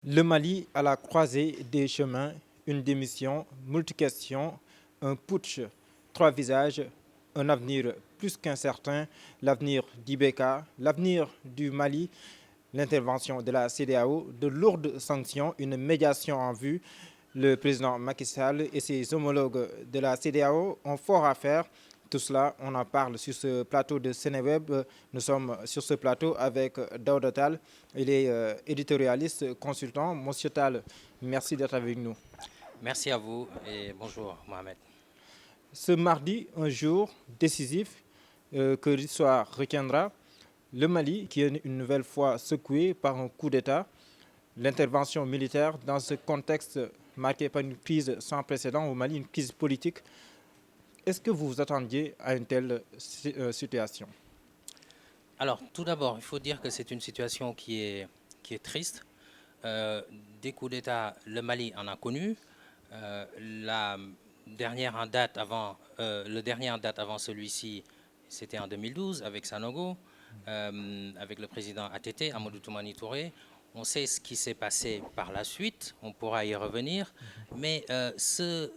Le Mali à la croisée des chemins, une démission, multi-questions, un putsch, trois visages, un avenir plus qu'incertain, l'avenir d'Ibeka, l'avenir du Mali, l'intervention de la CEDEAO, de lourdes sanctions, une médiation en vue. Le président Macky Sall et ses homologues de la CEDEAO ont fort à faire. Tout cela, on en parle sur ce plateau de Sénéweb. Nous sommes sur ce plateau avec Daouda Tal. Il est éditorialiste, consultant. Monsieur Tal, merci d'être avec nous. Merci à vous et bonjour Mohamed. Ce mardi, un jour décisif que l'histoire retiendra. Le Mali, qui est une nouvelle fois secoué par un coup d'État, l'intervention militaire dans ce contexte marqué par une crise sans précédent au Mali, une crise politique. Est-ce que vous vous attendiez à une telle situation? Alors tout d'abord, il faut dire que c'est une situation qui est triste. Euh, des coups d'État, le Mali en a connu. La dernière en date avant, le dernier en date avant celui-ci, c'était en 2012 avec Sanogo, avec le président ATT, Amadou Toumani Touré. On sait ce qui s'est passé par la suite, on pourra y revenir, mais ce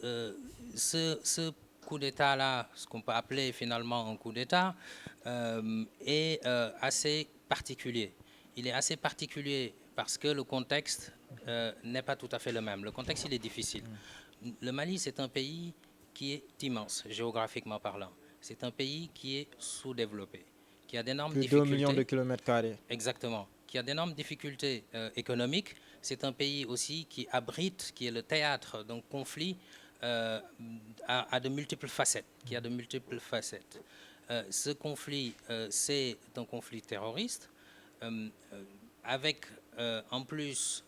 coup d'État-là, ce qu'on peut appeler finalement un coup d'État, est assez particulier. Il est assez particulier parce que le contexte n'est pas tout à fait le même. Le contexte, il est difficile. Le Mali, c'est un pays qui est immense, géographiquement parlant. C'est un pays qui est sous-développé, qui a d'énormes Plus d'un million de difficultés, kilomètres carrés. exactement, qui a d'énormes difficultés économiques. C'est un pays aussi qui abrite, qui est le théâtre d'un conflit à de multiples facettes, qui a de multiples facettes. Ce conflit, c'est un conflit terroriste, euh, avec en plus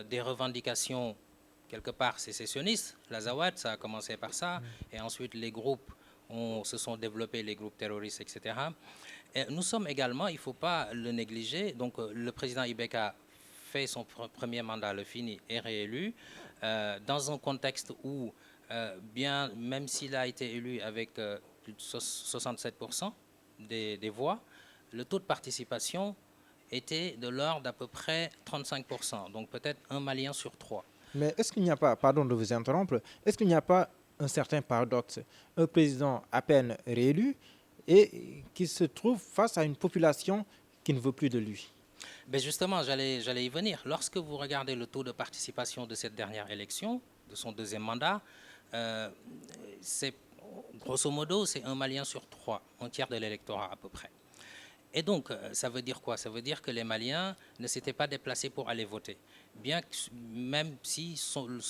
des revendications quelque part sécessionnistes. L'Azawad, ça a commencé par ça, et ensuite les groupes se sont développés, les groupes terroristes, etc. Et nous sommes également, il ne faut pas le négliger, donc le président Ibeka fait son premier mandat, le fini, est réélu, dans un contexte où, bien, même s'il a été élu avec plus de 67% des voix, le taux de participation était de l'ordre d'à peu près 35%, donc peut-être un Malien sur trois. Mais est-ce qu'il n'y a pas, pardon de vous interrompre, est-ce qu'il n'y a pas un certain paradoxe? Un président à peine réélu et qui se trouve face à une population qui ne veut plus de lui. Ben justement, j'allais y venir. Lorsque vous regardez le taux de participation de cette dernière élection, de son deuxième mandat, euh, c'est grosso modo, c'est un Malien sur trois, un tiers de l'électorat à peu près. Et donc, ça veut dire quoi? Ça veut dire que les Maliens ne s'étaient pas déplacés pour aller voter, bien que, même si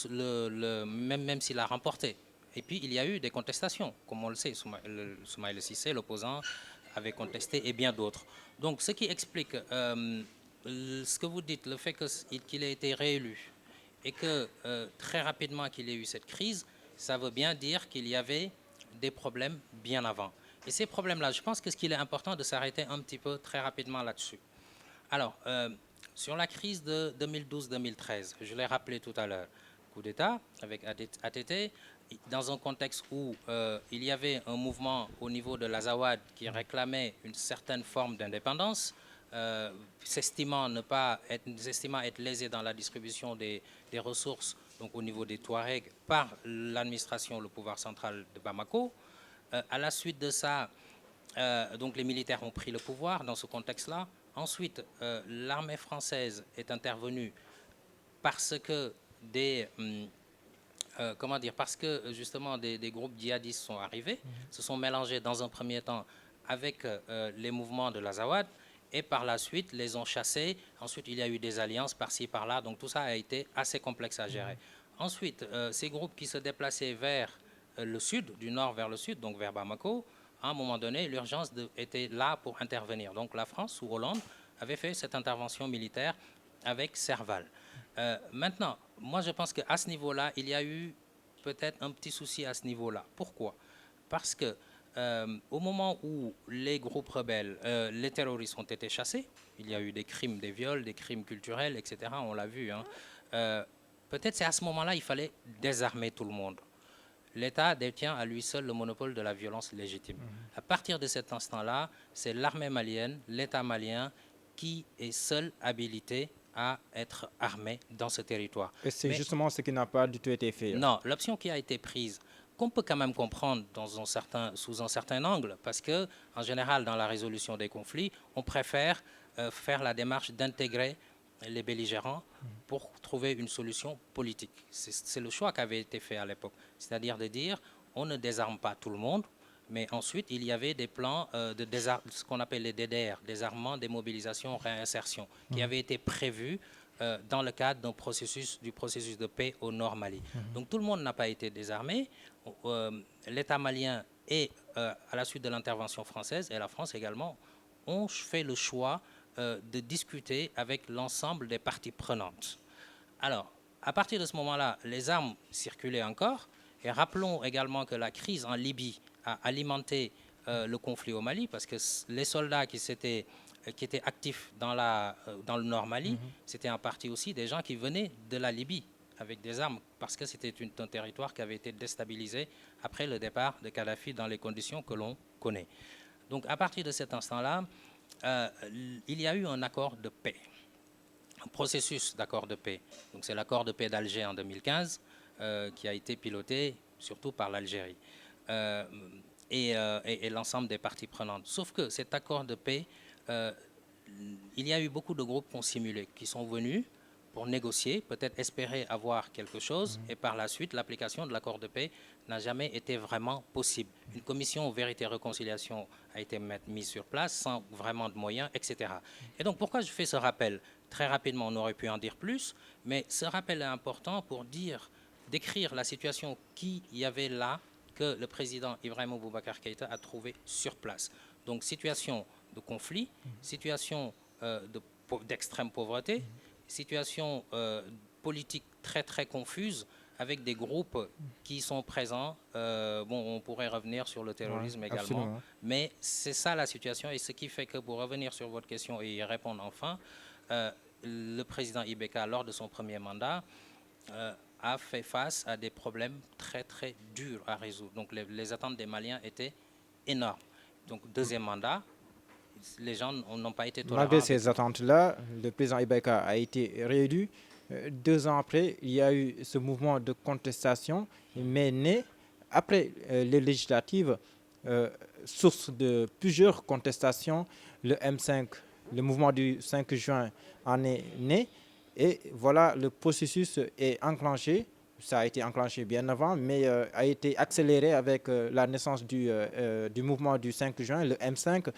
même s'il a remporté. Et puis, il y a eu des contestations, comme on le sait. Soumaïla Cissé, l'opposant, avait contesté, et bien d'autres. Donc, ce qui explique ce que vous dites, le fait qu'il ait été réélu et que très rapidement qu'il ait eu cette crise, ça veut bien dire qu'il y avait des problèmes bien avant. Et ces problèmes-là, je pense que ce qu'il est important de s'arrêter un petit peu très rapidement là-dessus. Alors, sur la crise de 2012-2013, je l'ai rappelé tout à l'heure, coup d'État avec ATT, dans un contexte où il y avait un mouvement au niveau de l'Azawad qui réclamait une certaine forme d'indépendance, s'estimant être lésé dans la distribution des ressources, donc au niveau des Touaregs, par l'administration, le pouvoir central de Bamako. À la suite de ça, donc les militaires ont pris le pouvoir dans ce contexte-là. Ensuite, l'armée française est intervenue parce que comment dire, parce que justement des groupes djihadistes sont arrivés, se sont mélangés dans un premier temps avec les mouvements de l'Azawad, et par la suite les ont chassés. Ensuite, il y a eu des alliances par-ci, par-là, donc tout ça a été assez complexe à gérer. Ensuite, ces groupes qui se déplaçaient vers le sud, du nord vers le sud, donc vers Bamako, à un moment donné, l'urgence était là pour intervenir. Donc la France, sous Hollande, avait fait cette intervention militaire avec Serval. Maintenant, moi je pense qu'à ce niveau-là, il y a eu peut-être un petit souci à ce niveau-là. Pourquoi? Parce que au moment où les groupes rebelles, les terroristes ont été chassés, il y a eu des crimes, des viols, des crimes culturels, etc. On l'a vu. Hein. Euh, Peut-être c'est à ce moment-là il fallait désarmer tout le monde. L'État détient à lui seul le monopole de la violence légitime. À partir de cet instant-là, c'est l'armée malienne, l'État malien, qui est seul habilité à être armés dans ce territoire. Et c'est Mais justement ce qui n'a pas du tout été fait. non, l'option qui a été prise, qu'on peut quand même comprendre sous un certain angle, parce que en général, dans la résolution des conflits, on préfère faire la démarche d'intégrer les belligérants pour trouver une solution politique. C'est le choix qui avait été fait à l'époque, c'est-à-dire de dire on ne désarme pas tout le monde, mais ensuite il y avait des plans de ce qu'on appelle les DDR, désarmement, démobilisation, réinsertion, qui avaient été prévus dans le cadre du processus de paix au Nord Mali. Donc tout le monde n'a pas été désarmé. L'État malien et à la suite de l'intervention française et la France également ont fait le choix de discuter avec l'ensemble des parties prenantes. Alors, à partir de ce moment-là, les armes circulaient encore. Et rappelons également que la crise en Libye a alimenté le conflit au Mali, parce que les soldats qui étaient actifs dans le Nord Mali, c'était en partie aussi des gens qui venaient de la Libye avec des armes, parce que c'était un territoire qui avait été déstabilisé après le départ de Kadhafi dans les conditions que l'on connaît. Donc à partir de cet instant-là, il y a eu un accord de paix, un processus d'accord de paix. Donc c'est l'accord de paix d'Alger en 2015 qui a été piloté surtout par l'Algérie et l'ensemble des parties prenantes. Sauf que cet accord de paix, il y a eu beaucoup de groupes qui ont simulé, qui sont venus pour négocier, peut-être espérer avoir quelque chose, et par la suite, l'application de l'accord de paix n'a jamais été vraiment possible. Une commission vérité et réconciliation a été mise sur place sans vraiment de moyens, etc. Et donc, pourquoi je fais ce rappel? Très rapidement, on aurait pu en dire plus, mais ce rappel est important pour décrire la situation qu'il y avait là, que le président Ibrahim Boubacar Keïta a trouvé sur place. Donc, situation de conflit, situation d'extrême pauvreté, situation politique très très confuse, avec des groupes qui sont présents. On pourrait revenir sur le terrorisme également, absolument. mais c'est ça la situation, et ce qui fait que, pour revenir sur votre question et y répondre enfin, le président Ibeka, lors de son premier mandat, a fait face à des problèmes très très durs à résoudre. Donc les attentes des Maliens étaient énormes. Donc deuxième mandat, les gens n'ont pas été tolérants. Malgré ces attentes-là, le président Ibeka a été réélu. 2 ans après, il y a eu ce mouvement de contestation, mais né après les législatives, source de plusieurs contestations. Le M5, le mouvement du 5 juin en est né. Et voilà, le processus est enclenché. Ça a été enclenché bien avant, mais a été accéléré avec la naissance du mouvement du 5 juin, le M5.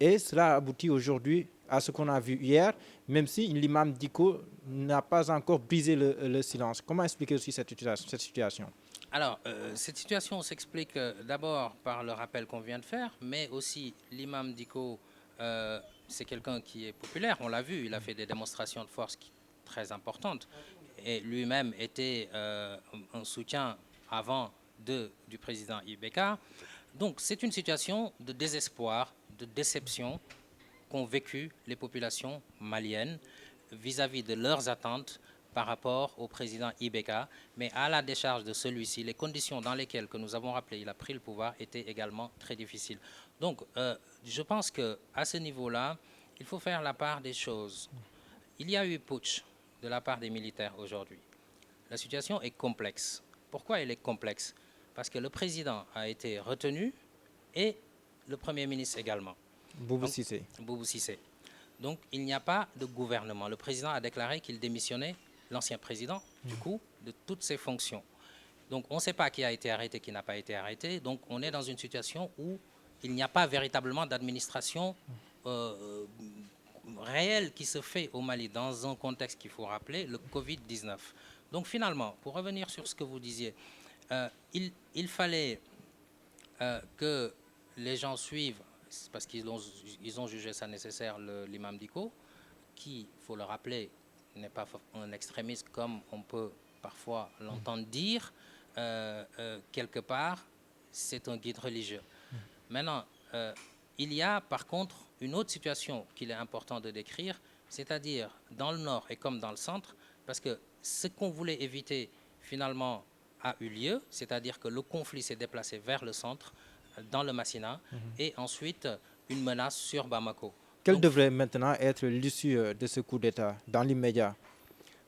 Et cela aboutit aujourd'hui à ce qu'on a vu hier, même si l'imam Diko n'a pas encore brisé le silence. Comment expliquer aussi cette situation? Alors, cette situation s'explique d'abord par le rappel qu'on vient de faire, mais aussi l'imam Diko, c'est quelqu'un qui est populaire, on l'a vu, il a fait des démonstrations de force très importantes, et lui-même était un soutien avant du président Ibeka. Donc, c'est une situation de désespoir, de déception qu'ont vécu les populations maliennes vis-à-vis de leurs attentes par rapport au président Ibeka, mais à la décharge de celui-ci, les conditions dans lesquelles, que nous avons rappelé, il a pris le pouvoir étaient également très difficiles. Donc, je pense qu'à ce niveau-là, il faut faire la part des choses. Il y a eu putsch de la part des militaires aujourd'hui. La situation est complexe. Pourquoi elle est complexe? Parce que le président a été retenu et le Premier ministre également. Boubou Cissé. Boubou Cissé. Donc, il n'y a pas de gouvernement. Le président a déclaré qu'il démissionnait, l'ancien président, du coup, de toutes ses fonctions. Donc, on ne sait pas qui a été arrêté, qui n'a pas été arrêté. Donc, on est dans une situation où il n'y a pas véritablement d'administration réelle qui se fait au Mali, dans un contexte qu'il faut rappeler, le Covid-19. Donc, finalement, pour revenir sur ce que vous disiez, il fallait que les gens suivent, parce qu'ils ont jugé ça nécessaire, l'imam Diko, qui, il faut le rappeler, n'est pas un extrémiste comme on peut parfois l'entendre dire. Quelque part, c'est un guide religieux. Maintenant, il y a par contre une autre situation qu'il est important de décrire, c'est-à-dire dans le nord et comme dans le centre, parce que ce qu'on voulait éviter finalement a eu lieu, c'est-à-dire que le conflit s'est déplacé vers le centre, dans le Massina, et ensuite une menace sur Bamako. Quelle devrait maintenant être l'issue de ce coup d'État dans l'immédiat?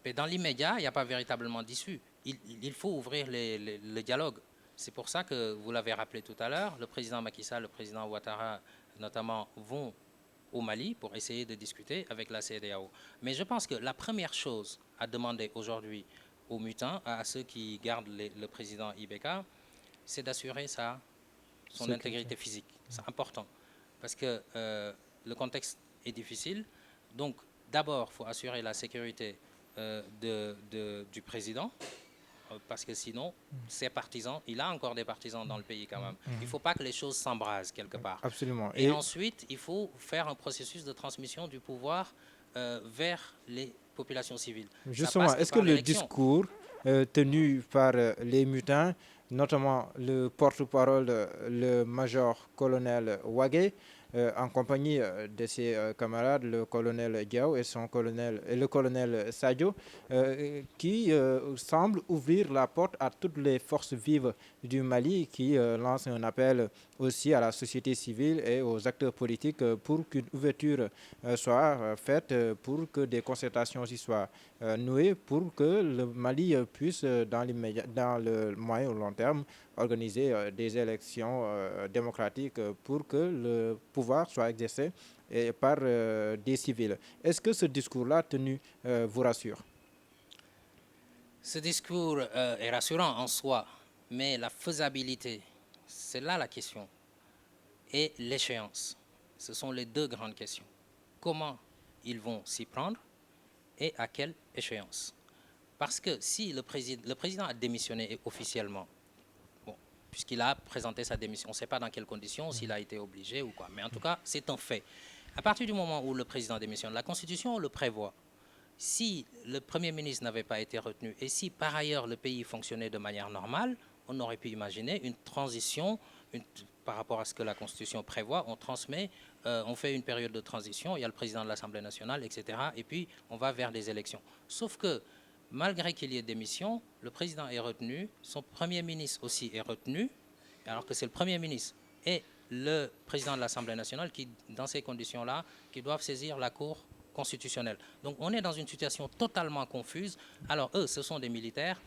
Mais dans l'immédiat, il n'y a pas véritablement d'issue. Il faut ouvrir le dialogue. C'est pour ça que, vous l'avez rappelé tout à l'heure, le président Macky Sall, le président Ouattara notamment, vont au Mali pour essayer de discuter avec la CEDEAO. Mais je pense que la première chose à demander aujourd'hui aux mutins, à ceux qui gardent le président Ibeka, c'est d'assurer son intégrité physique. C'est important parce que le contexte est difficile. Donc d'abord, il faut assurer la sécurité du président, parce que sinon, ses partisans, il a encore des partisans dans le pays quand même. Il ne faut pas que les choses s'embrasent quelque part. Absolument. Et ensuite, il faut faire un processus de transmission du pouvoir vers les populations civiles. Justement, est-ce que le discours tenu par les mutins, notamment le porte-parole, le major-colonel Wagé, en compagnie de ses camarades, le colonel Diao et le colonel Sadio, qui semble ouvrir la porte à toutes les forces vives du Mali, qui lance un appel aussi à la société civile et aux acteurs politiques pour qu'une ouverture soit faite, pour que des concertations aussi soient nouées, pour que le Mali puisse, dans le moyen ou long terme, organiser des élections démocratiques pour que le pouvoir soit exercé par des civils. Est-ce que ce discours-là tenu vous rassure? Ce discours est rassurant en soi, mais la faisabilité, c'est là la question. Et l'échéance, ce sont les deux grandes questions. Comment ils vont s'y prendre et à quelle échéance? Parce que si le président a démissionné officiellement, puisqu'il a présenté sa démission. On ne sait pas dans quelles conditions, s'il a été obligé ou quoi. Mais en tout cas, c'est un fait. À partir du moment où le président démissionne, la Constitution le prévoit. Si le Premier ministre n'avait pas été retenu et si par ailleurs le pays fonctionnait de manière normale, on aurait pu imaginer une transition par rapport à ce que la Constitution prévoit. On fait une période de transition, il y a le président de l'Assemblée nationale, etc. Et puis on va vers des élections. Sauf que malgré qu'il y ait démission, le président est retenu, son Premier ministre aussi est retenu, alors que c'est le Premier ministre et le président de l'Assemblée nationale qui, dans ces conditions-là, qui doivent saisir la Cour constitutionnelle. Donc on est dans une situation totalement confuse. Alors eux, ce sont des militaires,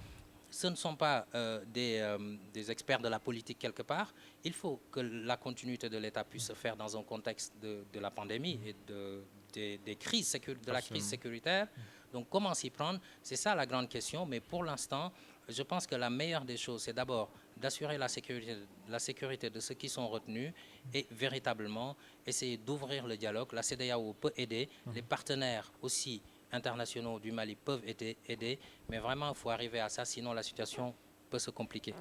ce ne sont pas des experts de la politique quelque part. Il faut que la continuité de l'État puisse se faire dans un contexte de la pandémie et des crises, de la crise sécuritaire. Donc comment s'y prendre? C'est ça la grande question. Mais pour l'instant, je pense que la meilleure des choses, c'est d'abord d'assurer la sécurité de ceux qui sont retenus et véritablement essayer d'ouvrir le dialogue. La CEDEAO peut aider, les partenaires aussi internationaux du Mali peuvent aider, mais vraiment il faut arriver à ça, sinon la situation peut se compliquer.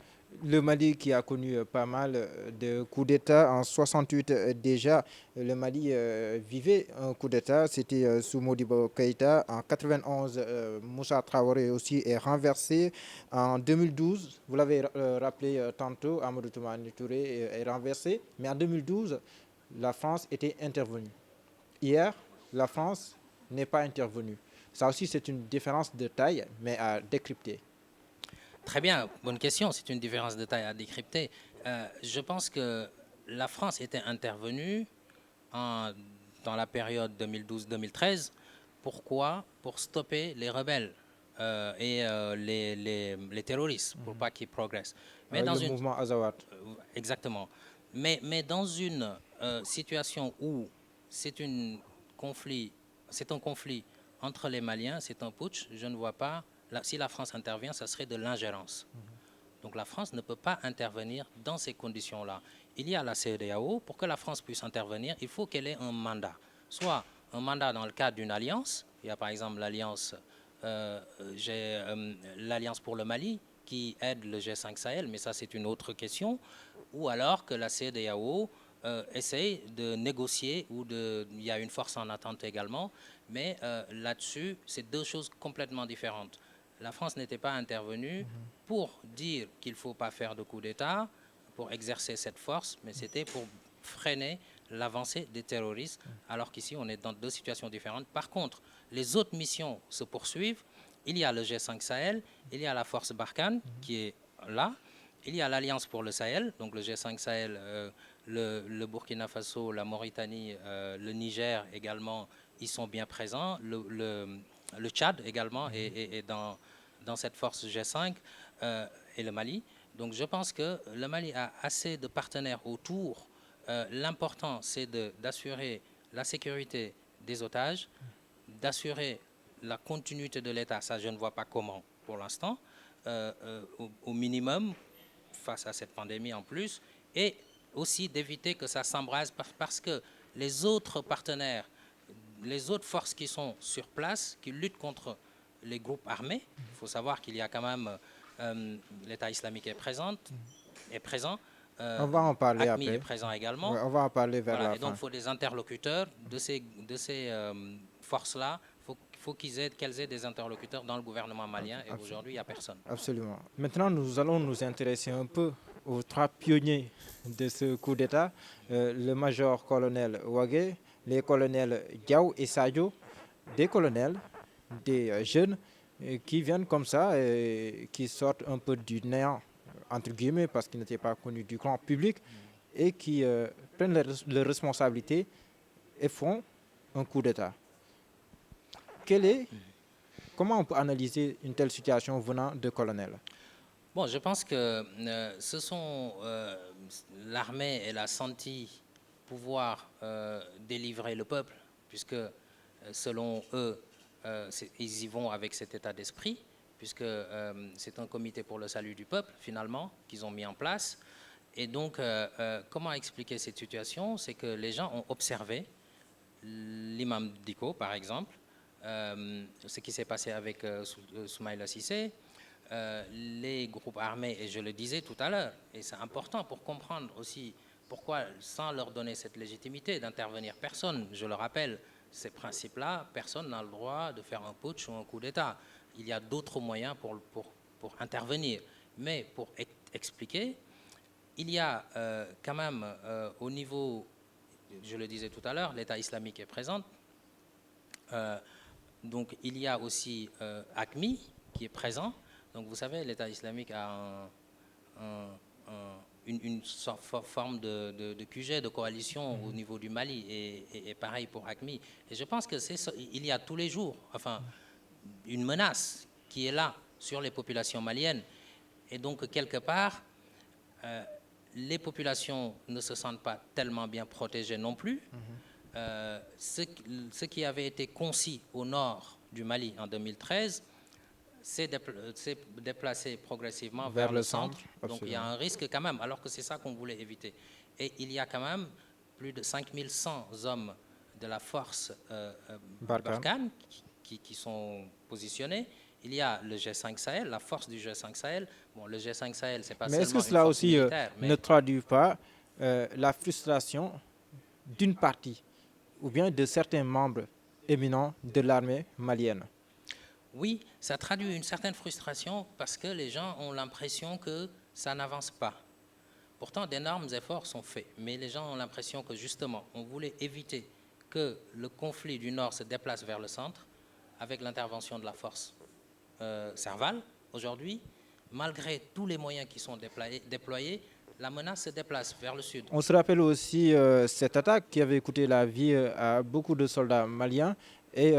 Le Mali qui a connu pas mal de coups d'État en 68 déjà, le Mali vivait un coup d'État, c'était sous Modibo Keïta. En 91, Moussa Traoré aussi est renversé. En 2012, vous l'avez rappelé tantôt, Amadou Toumani Touré est renversé, mais en 2012, la France était intervenue. Hier, la France n'est pas intervenue. Ça aussi, c'est une différence de taille, mais à décrypter. Très bien, bonne question. C'est une différence de taille à décrypter. Je pense que la France était intervenue dans la période 2012-2013. Pourquoi? Pour stopper les rebelles et les terroristes, pour pas qu'ils progressent. Mais dans le mouvement Azawad. Exactement. Mais dans une situation où c'est un conflit entre les Maliens, c'est un putsch, je ne vois pas. Si la France intervient, ça serait de l'ingérence. Donc la France ne peut pas intervenir dans ces conditions-là. Il y a la CEDEAO. Pour que la France puisse intervenir, il faut qu'elle ait un mandat. Soit un mandat dans le cadre d'une alliance. Il y a par exemple l'alliance pour le Mali qui aide le G5 Sahel, mais ça c'est une autre question. Ou alors que la CEDEAO essaye de négocier, il y a une force en attente également, mais là-dessus, c'est deux choses complètement différentes. La France n'était pas intervenue pour dire qu'il ne faut pas faire de coup d'État, pour exercer cette force, mais c'était pour freiner l'avancée des terroristes, alors qu'ici, on est dans deux situations différentes. Par contre, les autres missions se poursuivent. Il y a le G5 Sahel, il y a la force Barkhane qui est là, il y a l'Alliance pour le Sahel, donc le G5 Sahel le Burkina Faso, la Mauritanie, le Niger également, ils sont bien présents. Le Tchad également est dans cette force G5 et le Mali. Donc je pense que le Mali a assez de partenaires autour. L'important, c'est d'assurer la sécurité des otages, d'assurer la continuité de l'État. Ça, je ne vois pas comment pour l'instant, au minimum, face à cette pandémie en plus, et aussi d'éviter que ça s'embrase parce que les autres partenaires, les autres forces qui sont sur place, qui luttent contre les groupes armés, il faut savoir qu'il y a quand même l'État islamique est présent, On va en parler AQMI après. est présent également. Ouais, on va en parler vers Voilà, la et donc fin. il faut des interlocuteurs de ces forces-là. Il faut qu'elles aient des interlocuteurs dans le gouvernement malien, et aujourd'hui, il n'y a personne. Absolument. Maintenant, nous allons nous intéresser un peu aux trois pionniers de ce coup d'État, le major-colonel Ouagué, les colonels Diaw et Sadio, des colonels, des jeunes qui viennent comme ça et qui sortent un peu du néant, entre guillemets, parce qu'ils n'étaient pas connus du grand public, et qui prennent leurs responsabilités et font un coup d'État. Comment on peut analyser une telle situation venant de colonels? Bon, je pense que ce sont l'armée, elle a senti pouvoir délivrer le peuple, puisque selon eux, ils y vont avec cet état d'esprit, puisque c'est un comité pour le salut du peuple, finalement, qu'ils ont mis en place. Et donc, comment expliquer cette situation? C'est que les gens ont observé l'imam Diko, par exemple, ce qui s'est passé avec Soumaïla Cissé, les groupes armés, et je le disais tout à l'heure, et c'est important pour comprendre aussi pourquoi, sans leur donner cette légitimité d'intervenir, personne, je le rappelle, ces principes-là, personne n'a le droit de faire un putsch ou un coup d'État. Il y a d'autres moyens pour intervenir. Mais pour expliquer, il y a quand même au niveau, je le disais tout à l'heure, l'État islamique est présent. Donc il y a aussi AQMI qui est présent. Donc vous savez, l'État islamique a une forme de QG, de coalition au niveau du Mali, et pareil pour AQMI. Et je pense que il y a tous les jours, enfin, une menace qui est là sur les populations maliennes. Et donc quelque part, les populations ne se sentent pas tellement bien protégées non plus. Ce qui avait été concis au nord du Mali en 2013 s'est déplacé progressivement vers le centre. Donc il y a un risque quand même, alors que c'est ça qu'on voulait éviter. Et il y a quand même plus de 5100 hommes de la force Barkhane qui sont positionnés. Il y a le G5 Sahel, la force du G5 Sahel. Bon, le G5 Sahel, c'est pas Mais est-ce que seulement une cela force aussi militaire. ne traduit pas la frustration d'une partie ou bien de certains membres éminents de l'armée malienne? Oui, ça traduit une certaine frustration parce que les gens ont l'impression que ça n'avance pas. Pourtant, d'énormes efforts sont faits, mais les gens ont l'impression que justement, on voulait éviter que le conflit du Nord se déplace vers le centre avec l'intervention de la force Serval. Aujourd'hui, malgré tous les moyens qui sont déployés, la menace se déplace vers le sud. On se rappelle aussi cette attaque qui avait coûté la vie à beaucoup de soldats maliens et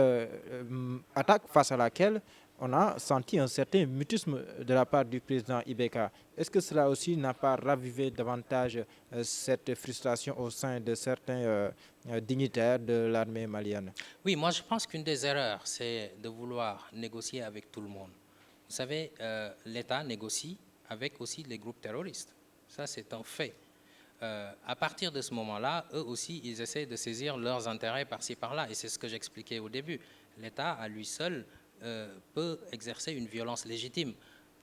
attaque face à laquelle on a senti un certain mutisme de la part du président Ibeka. Est-ce que cela aussi n'a pas ravivé davantage cette frustration au sein de certains dignitaires de l'armée malienne? Oui, moi je pense qu'une des erreurs, c'est de vouloir négocier avec tout le monde. Vous savez, l'État négocie avec aussi les groupes terroristes. Ça, c'est un fait. À partir de ce moment-là, eux aussi, ils essaient de saisir leurs intérêts par-ci, par-là. Et c'est ce que j'expliquais au début. L'État, à lui seul, peut exercer une violence légitime.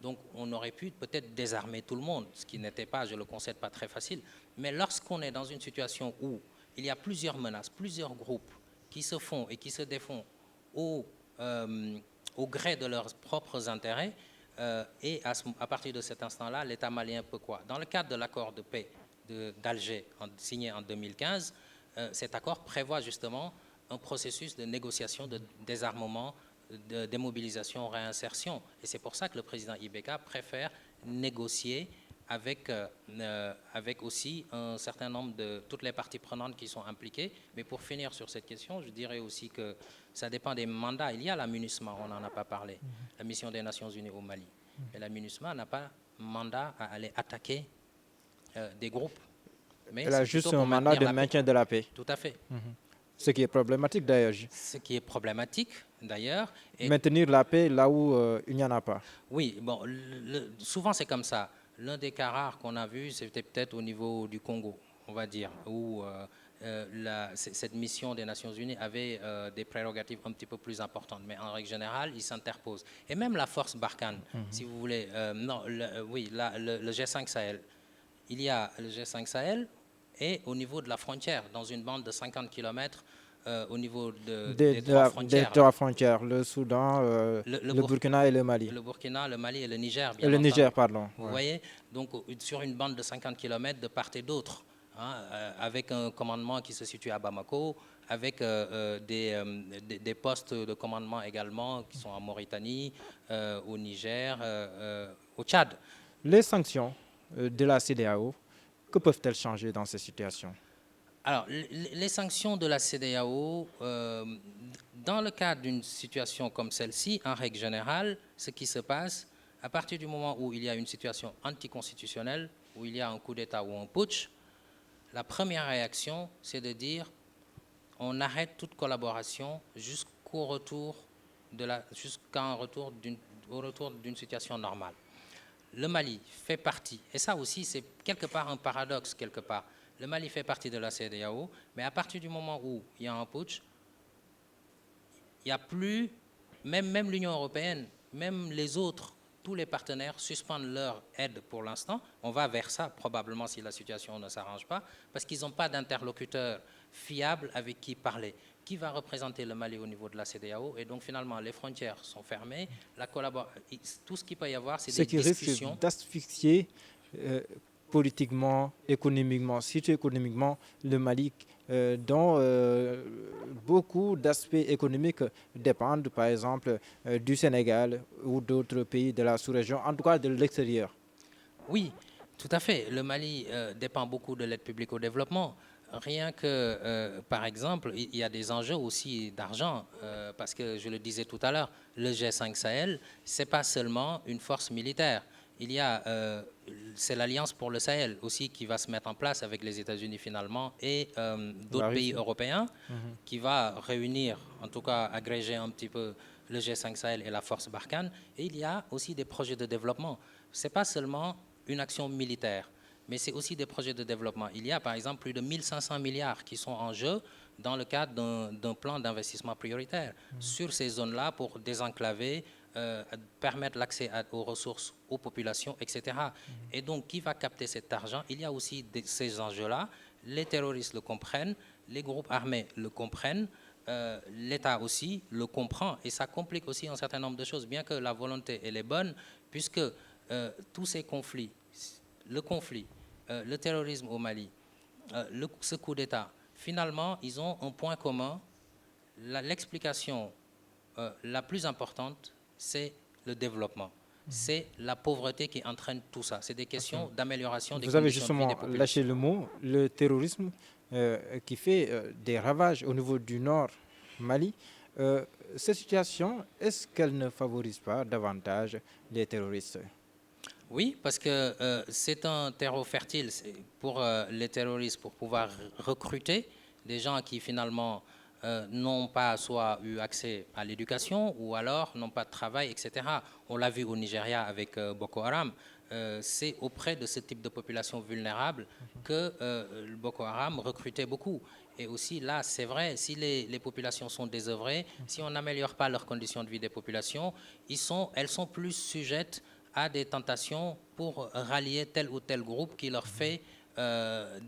Donc, on aurait pu peut-être désarmer tout le monde, ce qui n'était pas, je le concède, pas très facile. Mais lorsqu'on est dans une situation où il y a plusieurs menaces, plusieurs groupes qui se font et qui se défont au gré de leurs propres intérêts, et à partir de cet instant-là, l'État malien peut quoi? Dans le cadre de l'accord de paix d'Alger, signé en 2015, cet accord prévoit justement un processus de négociation, de désarmement, de démobilisation, réinsertion. Et c'est pour ça que le président Ibeka préfère négocier avec aussi un certain nombre de toutes les parties prenantes qui sont impliquées. Mais pour finir sur cette question, je dirais aussi que ça dépend des mandats. Il y a la MINUSMA, on n'en a pas parlé, la mission des Nations Unies au Mali. Mais la MINUSMA n'a pas mandat à aller attaquer des groupes. Mais Elle a juste un mandat de maintien de la paix. Tout à fait. Ce qui est problématique d'ailleurs. Ce qui est problématique d'ailleurs. Maintenir la paix là où il n'y en a pas. Oui, bon, souvent c'est comme ça. L'un des cas rares qu'on a vu, c'était peut-être au niveau du Congo, on va dire, où cette mission des Nations Unies avait des prérogatives un petit peu plus importantes. Mais en règle générale, ils s'interposent. Et même la force Barkhane, si vous voulez, le G5 Sahel. Il y a le G5 Sahel et au niveau de la frontière, dans une bande de 50 km au niveau des trois frontières, le Soudan, le Burkina et le Mali. Le Burkina, le Mali et le Niger, bien entendu. Le Niger, pardon. Vous voyez, donc sur une bande de 50 km de part et d'autre, hein, avec un commandement qui se situe à Bamako, avec des postes de commandement également qui sont en Mauritanie, au Niger, au Tchad. Les sanctions de la CEDEAO, que peuvent-elles changer dans ces situations? Alors, les sanctions de la CEDEAO, dans le cadre d'une situation comme celle-ci, en règle générale, ce qui se passe, à partir du moment où il y a une situation anticonstitutionnelle, où il y a un coup d'État ou un putsch, la première réaction, c'est de dire on arrête toute collaboration jusqu'au retour d'une situation normale. Le Mali fait partie, et ça aussi c'est quelque part un paradoxe quelque part. Le Mali fait partie de la CEDEAO, mais à partir du moment où il y a un putsch, il n'y a plus, même l'Union européenne, même les autres, tous les partenaires suspendent leur aide pour l'instant. On va vers ça probablement si la situation ne s'arrange pas, parce qu'ils n'ont pas d'interlocuteur fiable avec qui parler. Qui va représenter le Mali au niveau de la CEDEAO? Et donc finalement, les frontières sont fermées. Tout ce qu'il peut y avoir, c'est des discussions. Ce qui risque d'asphyxier politiquement, économiquement, surtout économiquement, le Mali, dont beaucoup d'aspects économiques dépendent, par exemple, du Sénégal ou d'autres pays de la sous-région, en tout cas de l'extérieur. Oui, tout à fait. Le Mali dépend beaucoup de l'aide publique au développement. Rien que, par exemple, il y a des enjeux aussi d'argent, parce que je le disais tout à l'heure, le G5 Sahel, ce n'est pas seulement une force militaire. Il y a, c'est l'Alliance pour le Sahel aussi qui va se mettre en place avec les États-Unis finalement et d'autres pays européens qui va réunir, en tout cas agréger un petit peu le G5 Sahel et la force Barkhane. Et il y a aussi des projets de développement. Ce n'est pas seulement une action militaire, mais c'est aussi des projets de développement. Il y a par exemple plus de 1500 milliards qui sont en jeu dans le cadre d'un plan d'investissement prioritaire sur ces zones-là pour désenclaver, permettre l'accès aux ressources, aux populations, etc. Et donc, qui va capter cet argent? Il y a aussi ces enjeux-là. Les terroristes le comprennent, les groupes armés le comprennent, l'État aussi le comprend. Et ça complique aussi un certain nombre de choses, bien que la volonté, elle est bonne, puisque tous ces conflits, le terrorisme au Mali, ce coup d'État, finalement, ils ont un point commun. L'explication la plus importante, c'est le développement. C'est la pauvreté qui entraîne tout ça. C'est des questions d'amélioration des conditions de vie des populations. Vous avez justement lâché le mot, le terrorisme qui fait des ravages au niveau du nord Mali. Cette situation, est-ce qu'elle ne favorise pas davantage les terroristes? Oui, parce que c'est un terreau fertile pour les terroristes pour pouvoir recruter des gens qui finalement n'ont pas soit eu accès à l'éducation ou alors n'ont pas de travail, etc. On l'a vu au Nigeria avec Boko Haram. C'est auprès de ce type de population vulnérable que le Boko Haram recrutait beaucoup. Et aussi là, c'est vrai, si les populations sont désœuvrées, si on n'améliore pas leurs conditions de vie des populations, elles sont plus sujettes à des tentations pour rallier tel ou tel groupe qui leur fait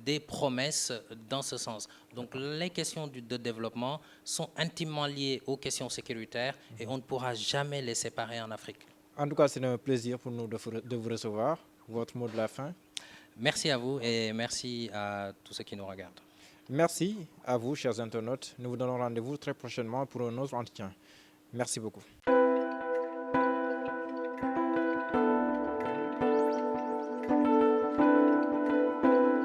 des promesses dans ce sens. Donc les questions de développement sont intimement liées aux questions sécuritaires et on ne pourra jamais les séparer en Afrique. En tout cas, c'est un plaisir pour nous de vous recevoir. Votre mot de la fin? Merci à vous et merci à tous ceux qui nous regardent. Merci à vous, chers internautes. Nous vous donnons rendez-vous très prochainement pour un autre entretien. Merci beaucoup.